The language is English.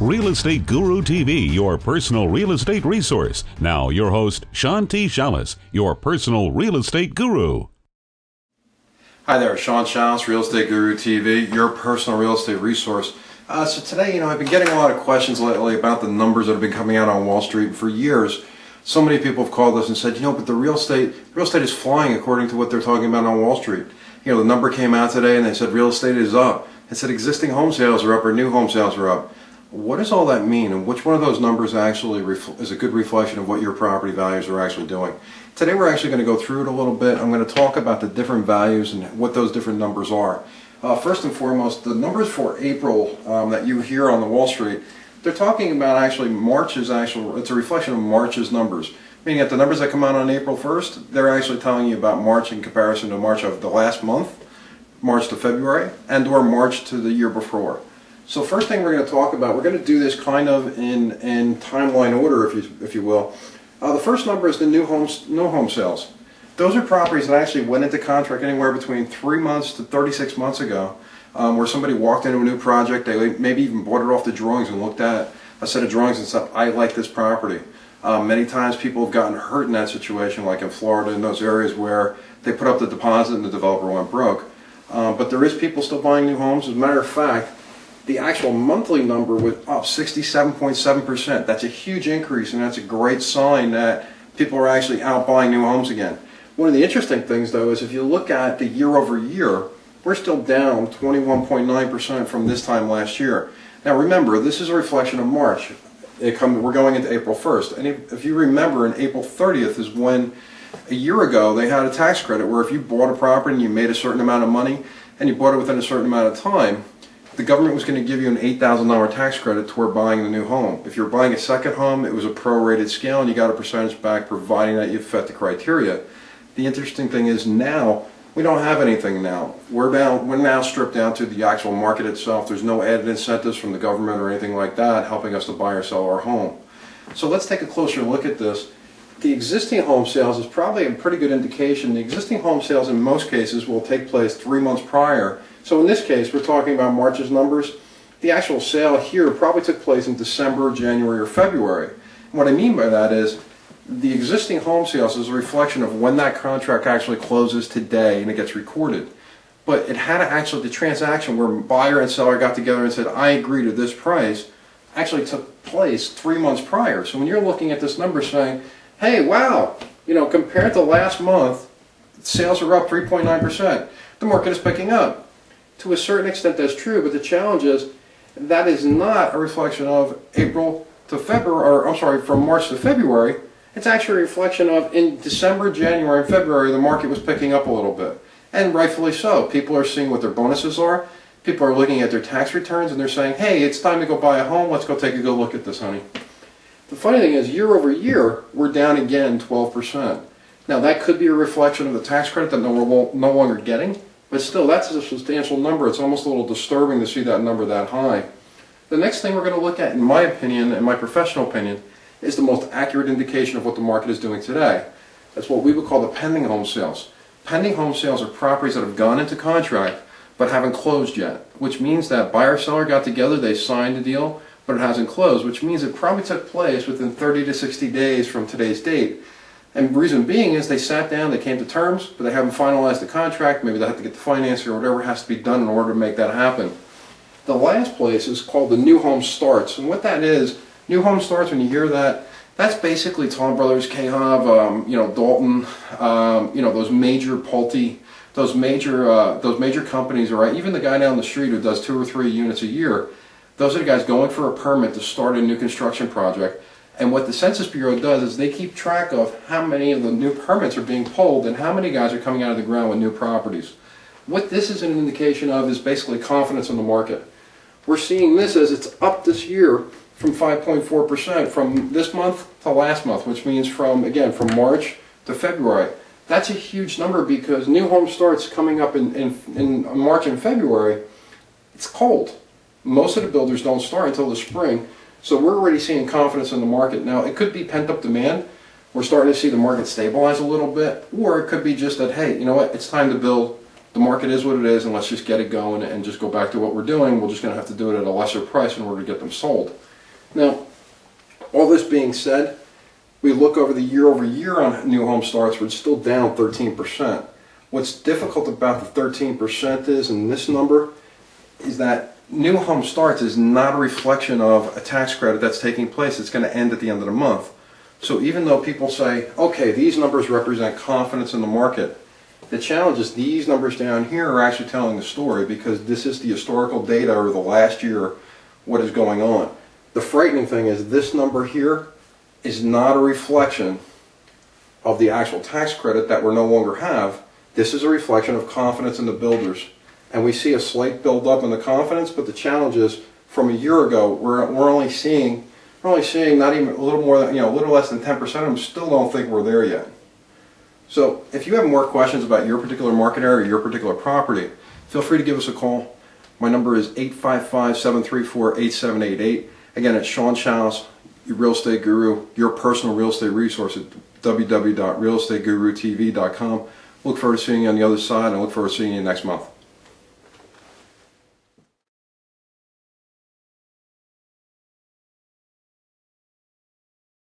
Real Estate Guru TV, your personal real estate resource. Now, your host, Sean T. Shallis, your personal real estate guru. Hi there, Sean Shallis, Real Estate Guru TV, your personal real estate resource. So today, I've been getting a lot of questions lately about the numbers that have been coming out on Wall Street for years. So many people have called us and said, but the real estate is flying according to what they're talking about on Wall Street. The number came out today and they said real estate is up. It said existing home sales are up or new home sales are up. What does all that mean, and which one of those numbers actually is a good reflection of what your property values are actually doing? Today we're actually going to go through it a little bit. I'm going to talk about the different values and what those different numbers are. First and foremost, the numbers for April that you hear on the Wall Street, they're talking about actually March's it's a reflection of March's numbers. Meaning that the numbers that come out on April 1st, they're actually telling you about March in comparison to March of the last month, March to February, and or March to the year before. So first thing we're going to talk about, we're going to do this kind of in timeline order, if you will. The first number is the new home sales. Those are properties that actually went into contract anywhere between 3 months to 36 months ago, where somebody walked into a new project, they maybe even bought it off the drawings and looked at a set of drawings and said, I like this property. Many times people have gotten hurt in that situation, like in Florida, in those areas where they put up the deposit and the developer went broke. But there is people still buying new homes. As a matter of fact, the actual monthly number was up 67.7%. That's a huge increase, and that's a great sign that people are actually out buying new homes again. One of the interesting things, though, is if you look at the year over year, we're still down 21.9% from this time last year. Now remember, this is a reflection of March. We're going into April 1st. And if you remember, in April 30th is when, a year ago, they had a tax credit where if you bought a property and you made a certain amount of money, and you bought it within a certain amount of time, the government was going to give you an $8,000 tax credit toward buying the new home. If you're buying a second home, it was a prorated scale and you got a percentage back providing that you fit the criteria. The interesting thing is now, we don't have anything now. We're now stripped down to the actual market itself. There's no added incentives from the government or anything like that helping us to buy or sell our home. So let's take a closer look at this. The existing home sales is probably a pretty good indication. The existing home sales in most cases will take place 3 months prior. So in this case, we're talking about March's numbers. The actual sale here probably took place in December, January, or February. And what I mean by that is the existing home sales is a reflection of when that contract actually closes today and it gets recorded. But it had the transaction where buyer and seller got together and said, I agree to this price, actually took place 3 months prior. So when you're looking at this number saying, hey, wow, compared to last month, sales are up 3.9%. The market is picking up. To a certain extent, that's true, but the challenge is that is not a reflection of April to February, from March to February. It's actually a reflection of in December, January, and February, the market was picking up a little bit. And rightfully so. People are seeing what their bonuses are. People are looking at their tax returns, and they're saying, hey, it's time to go buy a home. Let's go take a good look at this, honey. The funny thing is, year over year, we're down again 12%. Now, that could be a reflection of the tax credit that we're no longer getting, but still, that's a substantial number. It's almost a little disturbing to see that number that high. The next thing we're going to look at, in my opinion, in my professional opinion, is the most accurate indication of what the market is doing today. That's what we would call the pending home sales. Pending home sales are properties that have gone into contract but haven't closed yet, which means that buyer-seller got together, they signed a deal, but it hasn't closed, which means it probably took place within 30 to 60 days from today's date. And the reason being is they sat down, they came to terms, but they haven't finalized the contract. Maybe they have to get the financing or whatever has to be done in order to make that happen. The last place is called the new home starts. And what that is, new home starts, when you hear that, that's basically Tom Brothers, KHOV, Dalton, those major Pulte, those major companies, or even the guy down the street who does 2 or 3 units a year. Those are the guys going for a permit to start a new construction project. And what the Census Bureau does is they keep track of how many of the new permits are being pulled and how many guys are coming out of the ground with new properties. What this is an indication of is basically confidence in the market. We're seeing this as it's up this year from 5.4% from this month to last month, which means from March to February. That's a huge number because new home starts coming up in March and February. It's cold. Most of the builders don't start until the spring. So we're already seeing confidence in the market. Now, it could be pent-up demand. We're starting to see the market stabilize a little bit. Or it could be just that, hey, you know what, it's time to build. The market is what it is, and let's just get it going and just go back to what we're doing. We're just going to have to do it at a lesser price in order to get them sold. Now, all this being said, we look over the year-over-year on new home starts, we're still down 13%. What's difficult about the 13% is, and this number, is that new home starts is not a reflection of a tax credit that's taking place. It's going to end at the end of the month. So even though people say, okay, these numbers represent confidence in the market, the challenge is these numbers down here are actually telling the story, because this is the historical data over the last year, what is going on. The frightening thing is this number here is not a reflection of the actual tax credit that we no longer have. This is a reflection of confidence in the builders. And we see a slight build up in the confidence, but the challenge is from a year ago, we're only seeing not even a little more than, a little less than 10% of them. Still don't think we're there yet. So if you have more questions about your particular market area, your particular property, feel free to give us a call. My number is 855-734-8788. Again, it's Sean Shallis, your real estate guru, your personal real estate resource at www.realestategurutv.com. Look forward to seeing you on the other side, and look forward to seeing you next month.